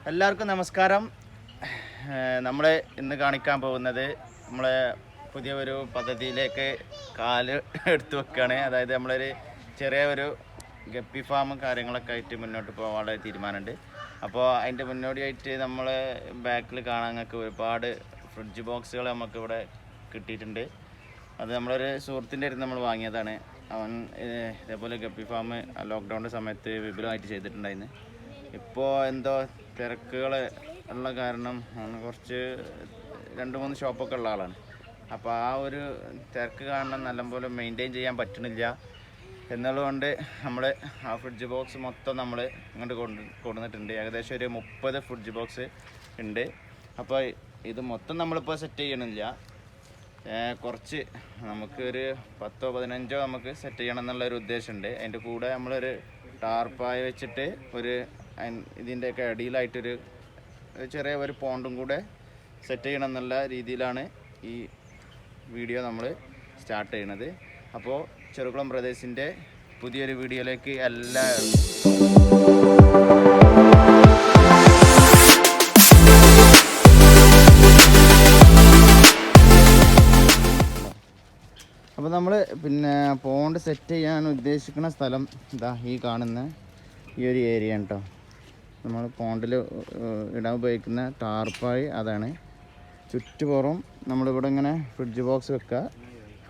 എല്ലാവർക്കും നമസ്കാരം. നമ്മൾ ഇന്ന് കാണിക്കാൻ പോകുന്നത് നമ്മളെ പുതിയ ഒരു പദ്ധതിയിലേക്ക് കാല് എടുത്തു വെക്കുകയാണ്. അതായത് നമ്മളൊരു ചെറിയ ഒരു ഗപ്പി ഫാമും കാര്യങ്ങളൊക്കെ ആയിട്ട് മുന്നോട്ട് പോകാനുള്ള തീരുമാനമുണ്ട്. അപ്പോൾ അതിൻ്റെ മുന്നോടിയായിട്ട് നമ്മൾ ബാക്കിൽ കാണാൻ നിങ്ങൾക്ക് ഒരുപാട് ഫ്രിഡ്ജ് ബോക്സുകൾ നമുക്കിവിടെ കിട്ടിയിട്ടുണ്ട്. അത് നമ്മളൊരു സുഹൃത്തിൻ്റെ അടുത്ത് നമ്മൾ വാങ്ങിയതാണ്. അവൻ ഇതേപോലെ ഗപ്പി ഫാം ലോക്ക്ഡൗണിൻ്റെ സമയത്ത് വിപുലമായിട്ട് ചെയ്തിട്ടുണ്ടായിരുന്നു. ഇപ്പോൾ എന്തോ തിരക്കുകൾ ഉള്ള കാരണം കുറച്ച് 2-3 ഷോപ്പൊക്കെ ഉള്ള ആളാണ്. അപ്പോൾ ആ ഒരു തിരക്ക് കാരണം നല്ലപോലെ മെയിൻറ്റെയിൻ ചെയ്യാൻ പറ്റണില്ല എന്നുള്ളതുകൊണ്ട് നമ്മൾ ആ ഫ്രിഡ്ജ് ബോക്സ് മൊത്തം നമ്മൾ ഇങ്ങോട്ട് കൊണ്ടുവന്നിട്ടുണ്ട്. ഏകദേശം ഒരു 30 ഫ്രിഡ്ജ് ബോക്സ് ഉണ്ട്. അപ്പോൾ ഇത് മൊത്തം നമ്മളിപ്പോൾ സെറ്റ് ചെയ്യണില്ല. കുറച്ച് നമുക്കൊരു 10-15 നമുക്ക് സെറ്റ് ചെയ്യണം എന്നുള്ളൊരു ഉദ്ദേശമുണ്ട്. അതിൻ്റെ കൂടെ നമ്മളൊരു ടാർപ്പായ വെച്ചിട്ട് ഇതിൻ്റെയൊക്കെ അടിയിലായിട്ടൊരു ചെറിയ ഒരു പോണ്ടും കൂടെ സെറ്റ് ചെയ്യണം എന്നുള്ള രീതിയിലാണ് ഈ വീഡിയോ നമ്മൾ സ്റ്റാർട്ട് ചെയ്യണത്. അപ്പോൾ ചെറുകുളം ബ്രദേഴ്സിൻ്റെ പുതിയൊരു വീഡിയോയിലേക്ക് എല്ലാവരും അപ്പോൾ നമ്മൾ പോണ്ട് സെറ്റ് ചെയ്യാൻ ഉദ്ദേശിക്കുന്ന സ്ഥലം ഇതാ ഈ കാണുന്ന ഈ ഒരു ഏരിയ കേട്ടോ. നമ്മൾ പോണ്ടിൽ ഇടാൻ ഉപയോഗിക്കുന്ന ടാർപ്പായി അതാണ്. ചുറ്റുപുറം നമ്മളിവിടെ ഇങ്ങനെ ഫ്രിഡ്ജ് ബോക്സ് വെക്കുക.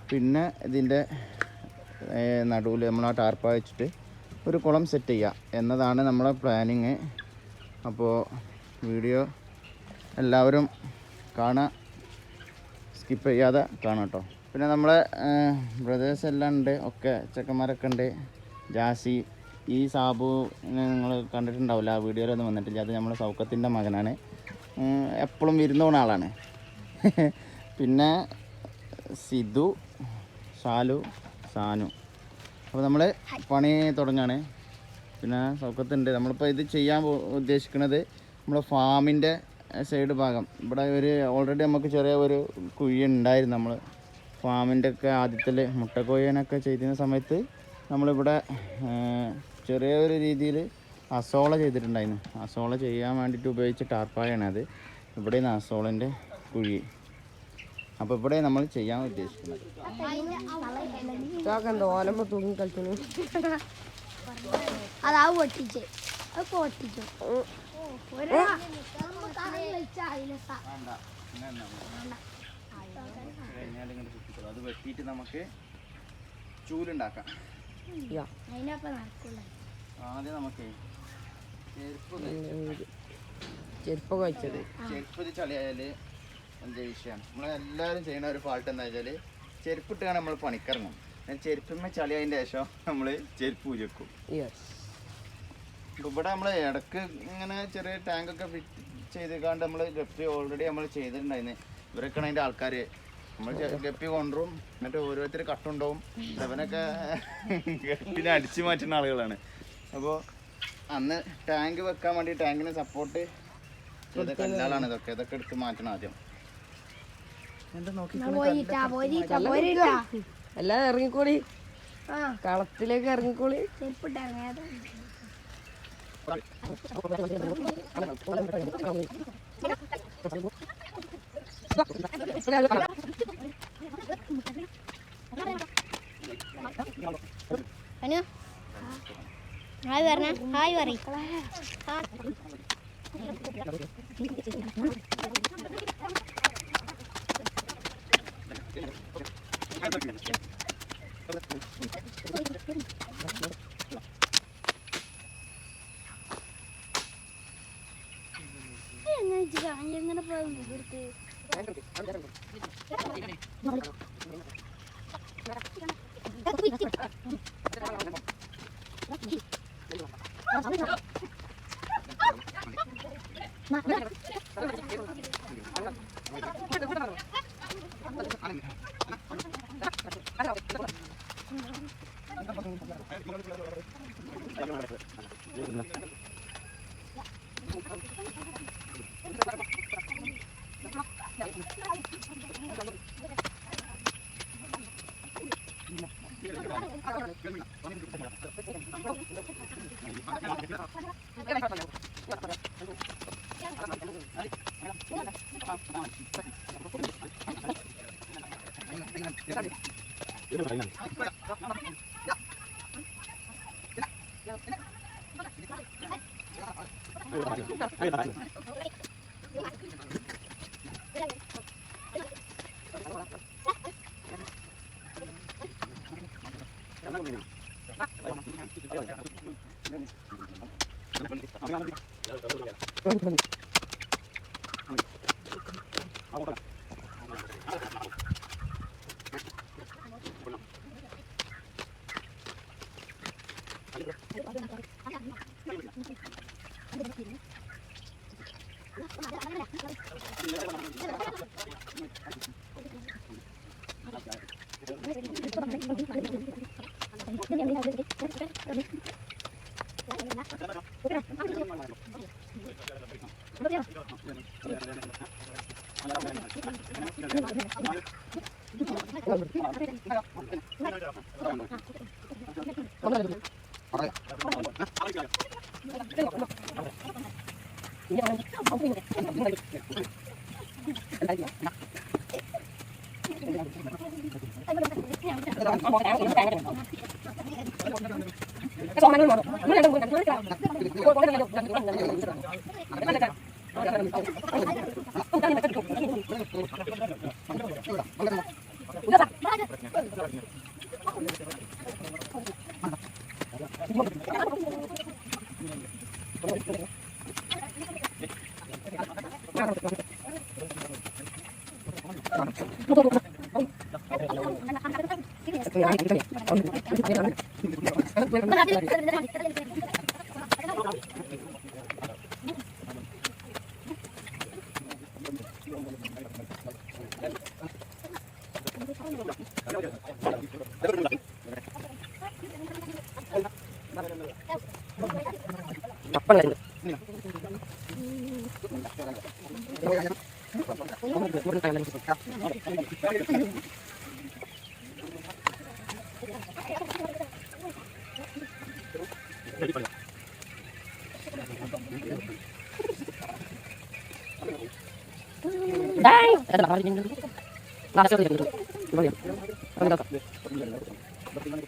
പിന്നെ ഇതിൻ്റെ നടുവിൽ നമ്മൾ ആ ടാർപ്പായി വെച്ചിട്ട് ഒരു കുളം സെറ്റ് ചെയ്യുക എന്നതാണ് നമ്മളെ പ്ലാനിങ്. അപ്പോൾ വീഡിയോ എല്ലാവരും കാണാൻ സ്കിപ്പ് ചെയ്യാതെ കാണാം കേട്ടോ. പിന്നെ നമ്മളെ ബ്രദേഴ്സ് എല്ലാം ഉണ്ട്, ഒക്കെ ചെക്കന്മാരൊക്കെ ഉണ്ട്. ജാസി, ഈ സാബു നിങ്ങൾ കണ്ടിട്ടുണ്ടാവില്ല, ആ വീഡിയോയിലൊന്നും വന്നിട്ടില്ല. അത് നമ്മളെ സൗക്കത്തിൻ്റെ മകനാണ്, എപ്പോഴും വിരുന്ന് പോകുന്ന ആളാണ്. പിന്നെ സിധു, ഷാലു, സാനു. അപ്പോൾ നമ്മൾ പണി തുടങ്ങാണ്. പിന്നെ സൗക്കത്തുണ്ട്. നമ്മളിപ്പോൾ ഇത് ചെയ്യാൻ ഉദ്ദേശിക്കുന്നത് നമ്മളെ ഫാമിൻ്റെ സൈഡ് ഭാഗം ഇവിടെ ഒരു ഓൾറെഡി നമുക്ക് ചെറിയ ഒരു കുഴി ഉണ്ടായിരുന്നു. നമ്മൾ ഫാമിൻ്റെ ഒക്കെ ആദ്യത്തിൽ മുട്ടക്കോഴിനൊക്കെ ചെയ്തിരുന്ന സമയത്ത് നമ്മളിവിടെ ചെറിയൊരു രീതിയിൽ അസോള ചെയ്തിട്ടുണ്ടായിരുന്നു. അസോള ചെയ്യാൻ വേണ്ടിയിട്ട് ഉപയോഗിച്ച ടാർപ്പായാണ് അത്. ഇവിടെയാണ് അസോളൻ്റെ കുഴി. അപ്പോൾ ഇവിടെ നമ്മൾ ചെയ്യാൻ ഉദ്ദേശിക്കുന്നത് അത് വെട്ടിയിട്ട് നമുക്ക് ചൂലുണ്ടാക്കാം. ആദ്യം നമുക്ക് ചെരുപ്പ് ചളിയായാൽ എന്ത് വിഷയമാണ്. നമ്മളെല്ലാവരും ചെയ്യുന്ന ഒരു ഫാൾട്ട് എന്താ വെച്ചാൽ ചെരുപ്പിട്ടാണ് നമ്മൾ പണിക്കിറങ്ങും. ചെരുപ്പിന്മേ ചളിയായതിൻ്റെ ശേഷം നമ്മൾ ചെരുപ്പ് ഊരിവെക്കും. ഇവിടെ നമ്മൾ ഇടക്ക് ഇങ്ങനെ ചെറിയ ടാങ്കൊക്കെ ഫിറ്റ് ചെയ്തേക്കാണ്ട് നമ്മൾ ഗപ്പി ഓൾറെഡി നമ്മൾ ചെയ്തിട്ടുണ്ടായിരുന്നു. ഇവരൊക്കെയാണ് അതിൻ്റെ ആൾക്കാർ. നമ്മൾ ഗപ്പി കൊണ്ടുവരും, എന്നിട്ട് ഓരോരുത്തർ കട്ടുണ്ടാവും. അവനൊക്കെ ഗപ്പിനെ അടിച്ചു മാറ്റുന്ന ആളുകളാണ്. അപ്പോൾ അന്ന് ടാങ്ക് വെക്കാൻ വേണ്ടി ടാങ്കിന് സപ്പോർട്ട് ചെയ്ത കല്ലാളാണ് ഇതൊക്കെ. ഇതൊക്കെ എടുത്ത് മാറ്റണം ആദ്യം. എല്ലാം ഇറങ്ങിക്കോളി, കളത്തിലേക്ക് ഇറങ്ങിക്കോളി. ഹായ് പറഞ്ഞ ഹായ് പറ. എങ്ങനെ പോയി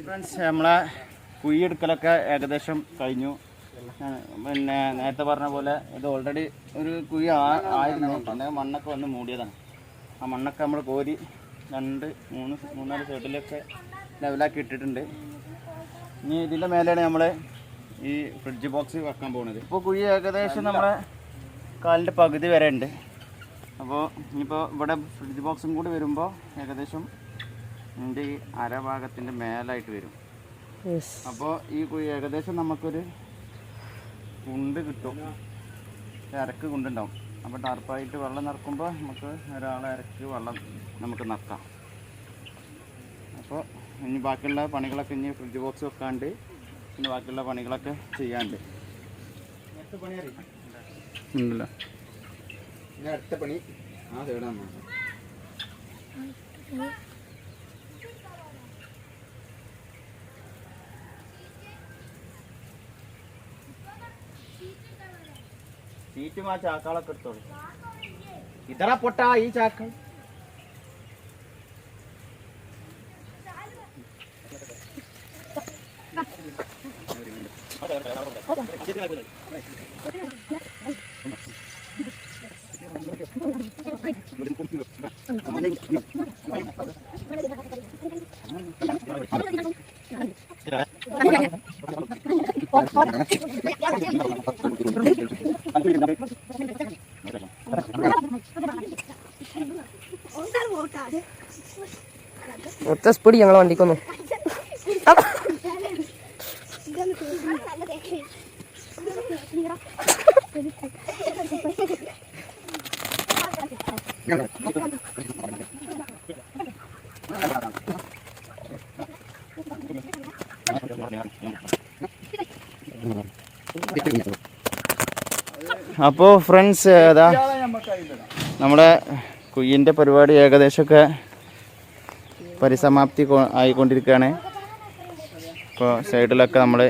ഫ്രണ്ട്സ്, നമ്മളെ കുഴിയെടുക്കലൊക്കെ ഏകദേശം കഴിഞ്ഞു. പിന്നെ നേരത്തെ പറഞ്ഞ പോലെ ഇത് ഓൾറെഡി ഒരു കുഴി ആയിരുന്നു. പിന്നെ മണ്ണൊക്കെ വന്ന് മൂടിയതാണ്. ആ മണ്ണൊക്കെ നമ്മൾ കോരി 2-3-4 സൈഡിലൊക്കെ ലെവലാക്കി ഇട്ടിട്ടുണ്ട്. ഇനി ഇതിൻ്റെ മേലെയാണ് നമ്മൾ ഈ ഫ്രിഡ്ജ് ബോക്സ് വെക്കാൻ പോകുന്നത്. ഇപ്പോൾ കുഴി ഏകദേശം നമ്മളെ കാലിൻ്റെ പകുതി വരെ ഉണ്ട്. അപ്പോൾ ഇനിയിപ്പോൾ ഇവിടെ ഫ്രിഡ്ജ് ബോക്സും കൂടി വരുമ്പോൾ ഏകദേശം ഇതിൻ്റെ ഈ അരഭാഗത്തിൻ്റെ മേലായിട്ട് വരും. അപ്പോൾ ഈ കുഴി ഏകദേശം നമുക്കൊരു കുണ്ട് കിട്ടും. ഇരക്ക് കുണ്ടുണ്ടാവും. അപ്പോൾ ടാർപ്പായിട്ട് വെള്ളം നിറക്കുമ്പോൾ നമുക്ക് ഒരാളെ ഇരക്ക് വെള്ളം നമുക്ക് നിറക്കാം. അപ്പോൾ ഇനി ബാക്കിയുള്ള പണികളൊക്കെ ഇനി ഫ്രിഡ്ജ് ബോക്സ് വെക്കാണ്ട് പിന്നെ ബാക്കിയുള്ള പണികളൊക്കെ ചെയ്യാണ്ട് ഉണ്ടല്ലോ. അടുത്ത പണി ആ സൈഡാണ്. സീറ്റും ആ ചാക്കാളൊക്കെ എടുത്തോളൂ. ഇതറ പൊട്ടാ ഈ ചാക്ക. ഒത്ത സ്പീഡ് ഞങ്ങളെ വണ്ടിക്കൊന്നു. അപ്പോൾ ഫ്രണ്ട്സ്, അതാ നമ്മുടെ കുയ്യിൻ്റെ പരിപാടി ഏകദേശമൊക്കെ പരിസമാപ്തി ആയിക്കൊണ്ടിരിക്കുകയാണ്. ഇപ്പോൾ സൈഡിലൊക്കെ നമ്മൾ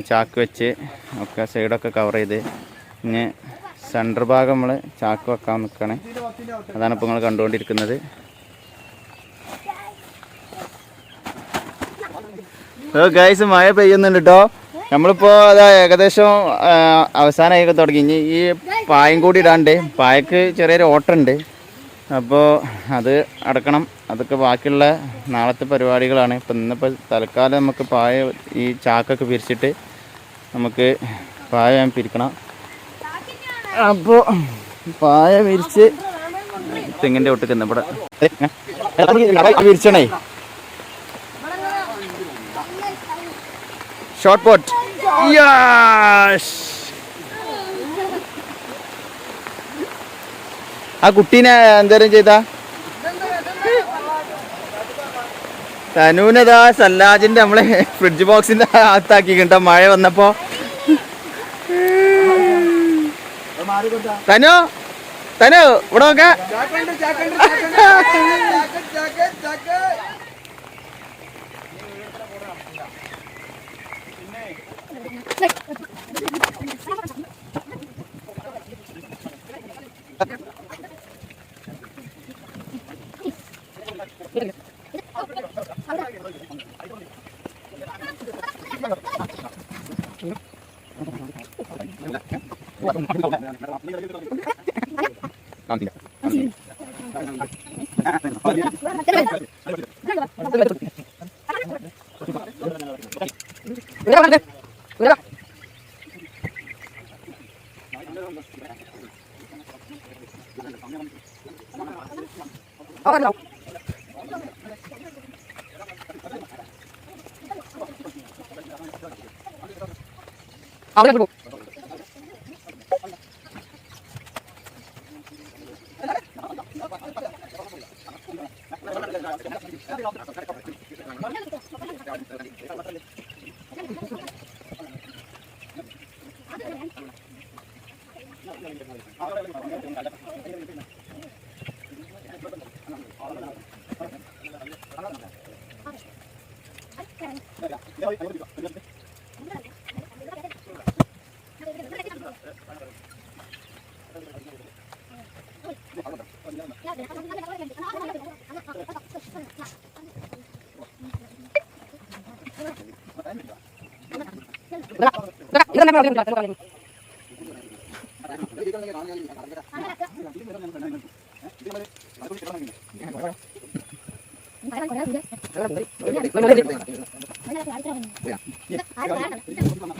ചാക്ക് വെച്ച് ഒക്കെ സൈഡൊക്കെ കവർ ചെയ്ത് ഇനി സെൻറ്റർ ഭാഗം നമ്മൾ ചാക്ക് വെക്കാൻ നിൽക്കുകയാണ്. അതാണ് ഇപ്പോൾ നിങ്ങൾ കണ്ടുകൊണ്ടിരിക്കുന്നത്. ഗൈസ് മഴ പെയ്യുന്നുണ്ട് കേട്ടോ. നമ്മളിപ്പോൾ അതാ ഏകദേശം അവസാനമായൊക്കെ തുടങ്ങി. ഇനി ഈ പായം കൂടി ഇടാണ്ട്, പായക്ക് ചെറിയൊരു ഓട്ടമുണ്ട്, അപ്പോൾ അത് അടക്കണം. അതൊക്കെ ബാക്കിയുള്ള നാളത്തെ പരിപാടികളാണ്. ഇപ്പം ഇന്നിപ്പോൾ തൽക്കാലം നമുക്ക് പായ ഈ ചാക്കൊക്കെ പിരിച്ചിട്ട് നമുക്ക് പായ പിരിക്കണം. അപ്പോൾ പായ വിരിച്ച് തെങ്ങിൻ്റെ ഒട്ടിൽ തന്നെ ഇവിടെ വിരിച്ചണേ. Short pot. ആ കുട്ടീനെ എന്തേലും ചെയ്താ തനൂനതാ സല്ലാജിന്റെ നമ്മളെ ഫ്രിഡ്ജ് ബോക്സിന്റെ അകത്താക്കി കിട്ടാ മഴ വന്നപ്പോ. തനു തനു ഇവിടെ നോക്ക.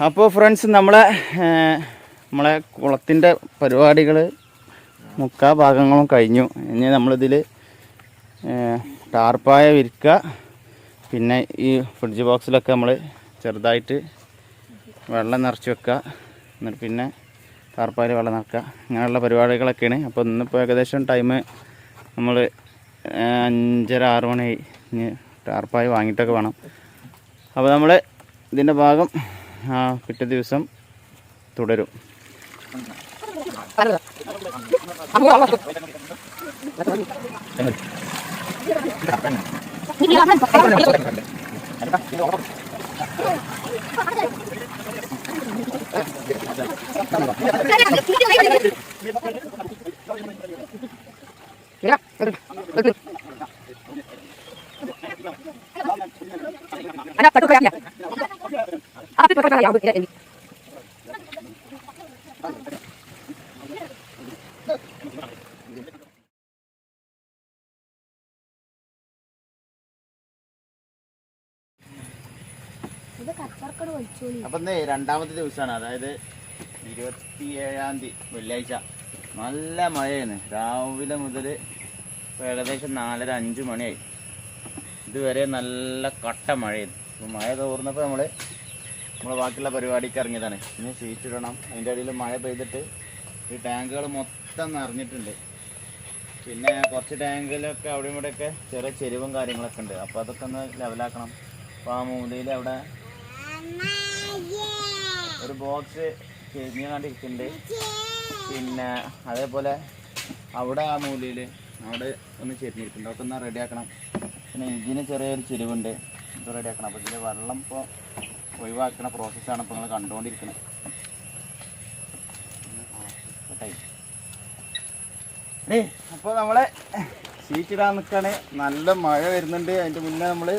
അപ്പോൾ ഫ്രണ്ട്സ് നമ്മളെ കുളത്തിൻ്റെ പരിപാടികൾ മുക്കാ ഭാഗങ്ങളും കഴിഞ്ഞു. ഇനി നമ്മളിതിൽ ടാർപ്പായ വിരിക്കുക, പിന്നെ ഈ ഫ്രിഡ്ജ് ബോക്സിലൊക്കെ നമ്മൾ ചെറുതായിട്ട് വെള്ളം നിറച്ച് വെക്കുക, എന്നിട്ട് പിന്നെ ടാർപ്പായിൽ വെള്ളം നിറക്കുക, ഇങ്ങനെയുള്ള പരിപാടികളൊക്കെയാണ്. അപ്പോൾ ഇന്നിപ്പോൾ ഏകദേശം ടൈം നമ്മൾ 5:30-6 മണിയായി. ഇനി ടാർപ്പായി വാങ്ങിയിട്ടൊക്കെ വേണം. അപ്പോൾ നമ്മൾ ഇതിൻ്റെ ഭാഗം പിറ്റേ ദിവസം തുടരും. അപ്പം രണ്ടാമത്തെ ദിവസമാണ്, അതായത് 27-ാം തീയതി വെള്ളിയാഴ്ച. നല്ല മഴയാണ് രാവിലെ മുതൽ. ഏകദേശം 4:30-5 മണിയായി. ഇതുവരെ നല്ല കട്ട മഴയായിരുന്നു. അപ്പോൾ മഴ തോർന്നപ്പോൾ നമ്മൾ ബാക്കിയുള്ള പരിപാടിക്ക് ഇറങ്ങിയതാണ്. ഇനി ഷീറ്റ് ഇടണം. അതിൻ്റെ ഇടയിൽ മഴ പെയ്തിട്ട് ഈ ടാങ്കുകൾ മൊത്തം നിറഞ്ഞിട്ടുണ്ട്. പിന്നെ കുറച്ച് ടാങ്കിലൊക്കെ അവിടെയും ഇവിടെയൊക്കെ ചെറിയ ചെരിവും കാര്യങ്ങളൊക്കെ ഉണ്ട്. അപ്പോൾ അതൊക്കെ ഒന്ന് ലെവലാക്കണം. അപ്പോൾ ആ മൂലയിൽ അവിടെ ഒരു ബോക്സ് ചെരിഞ്ഞ് കണ്ടിരിക്കുന്നുണ്ട്. പിന്നെ അതേപോലെ അവിടെ ആ മൂലയിൽ അവിടെ ഒന്ന് ചെരിഞ്ഞിരിക്കുന്നുണ്ട്. അതൊക്കെ ഒന്ന് റെഡിയാക്കണം. പിന്നെ ഇതിന് ചെറിയൊരു ചെരിവുണ്ട്, ഇത് റെഡിയാക്കണം. അപ്പോൾ ഇതിൽ വെള്ളം ഇപ്പോൾ ഒഴിവാക്കുന്ന പ്രോസസ്സാണ് ഇപ്പോൾ നിങ്ങൾ കണ്ടുകൊണ്ടിരിക്കുന്നത്. അപ്പോൾ നമ്മളെ ഷീറ്റ് ഇടാൻ നിൽക്കുകയാണ്. നല്ല മഴ വരുന്നുണ്ട്. അതിൻ്റെ മുന്നേ നമ്മൾ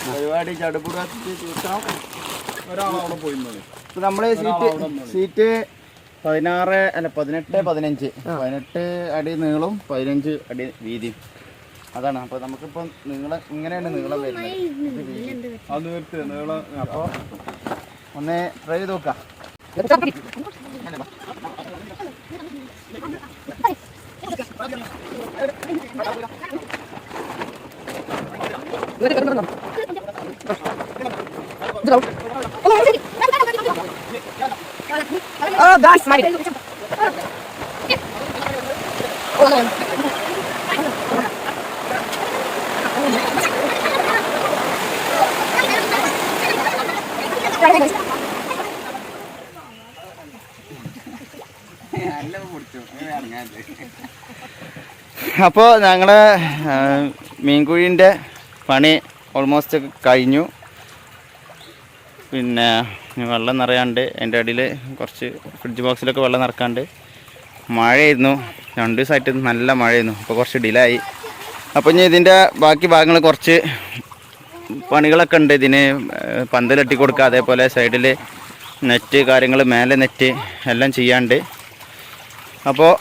പരിപാടി ചടുപുടാത്തി ചൂട്ടാം. ഒരാളവിടെ പോയിരുന്നത്. ഇപ്പൊ നമ്മള് സീറ്റ് 16 അല്ല 18 15 അടി നീളവും 15 അടി വീതിയും അതാണ്. അപ്പൊ നമുക്കിപ്പോ ഇങ്ങനെയാണ് നീളം വരുന്നത്. അത് നിർത്തി നീളം. അപ്പൊ ഒന്ന് ട്രൈ ചെയ്ത് നോക്കാം. Oh, guys, mari. അപ്പോൾ ഞങ്ങൾ മീൻകുഴിൻ്റെ പണി ഓൾമോസ്റ്റ് കഴിഞ്ഞു. പിന്നെ വെള്ളം നിറയാണ്ട് അതിൻ്റെ അടിയിൽ കുറച്ച് ഫ്രിഡ്ജ് ബോക്സിലൊക്കെ വെള്ളം നിറക്കാണ്ട് മഴയായിരുന്നു. 2 ദിവസമായിട്ട് നല്ല മഴയായിരുന്നു. അപ്പോൾ കുറച്ച് ഡിലേ ആയി. അപ്പോൾ ഇനി ഇതിൻ്റെ ബാക്കി ഭാഗങ്ങൾ കുറച്ച് പണികളൊക്കെ ഉണ്ട്. ഇതിന് പന്തലെട്ടി കൊടുക്കുക, അതേപോലെ സൈഡിൽ നെറ്റ് കാര്യങ്ങൾ, മേലെ നെറ്റ് എല്ലാം ചെയ്യാണ്ട്. അപ്പോൾ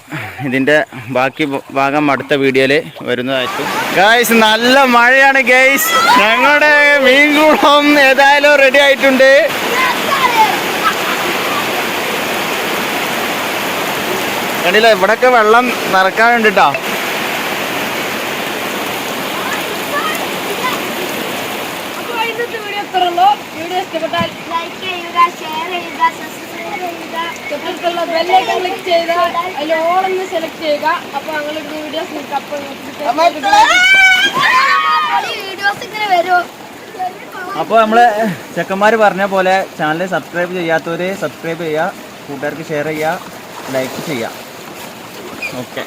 ഇതിൻ്റെ ബാക്കി ഭാഗം അടുത്ത വീഡിയോയിൽ വരുന്നതായിരിക്കും. ഗൈസ് നല്ല മഴയാണ് ഗൈസ്. ഞങ്ങളുടെ മീൻകൂടം ഏതായാലും റെഡി ആയിട്ടുണ്ട്. കണ്ടില്ല, ഇവിടെയൊക്കെ വെള്ളം നിറക്കാൻ വേണ്ടിട്ടാ. വീഡിയോ ഇഷ്ടപ്പെട്ടാൽ ലൈക്ക് ചെയ്യുക, ഷെയർ ചെയ്യുക, സബ്സ്ക്രൈബ് ചെയ്യുക, തൊട്ടടുത്തുള്ള ബെല്ലൈക്കൺ ക്ലിക്ക് ചെയ്ത് അതിൽ ഓൾ എന്ന് സെലക്ട് ചെയ്യുക. അപ്പോൾ ഞങ്ങളുടെ വീഡിയോസ് നിങ്ങൾക്ക് അപ്പോൾ വീഡിയോസ് ഇങ്ങനെ വരും. അപ്പോൾ നമ്മൾ ചെക്കന്മാർ പറഞ്ഞ പോലെ ചാനൽ സബ്സ്ക്രൈബ് ചെയ്യാത്തവർ സബ്സ്ക്രൈബ് ചെയ്യുക, കൂട്ടുകാർക്ക് ഷെയർ ചെയ്യുക, ലൈക്ക് ചെയ്യുക. ഓക്കെ.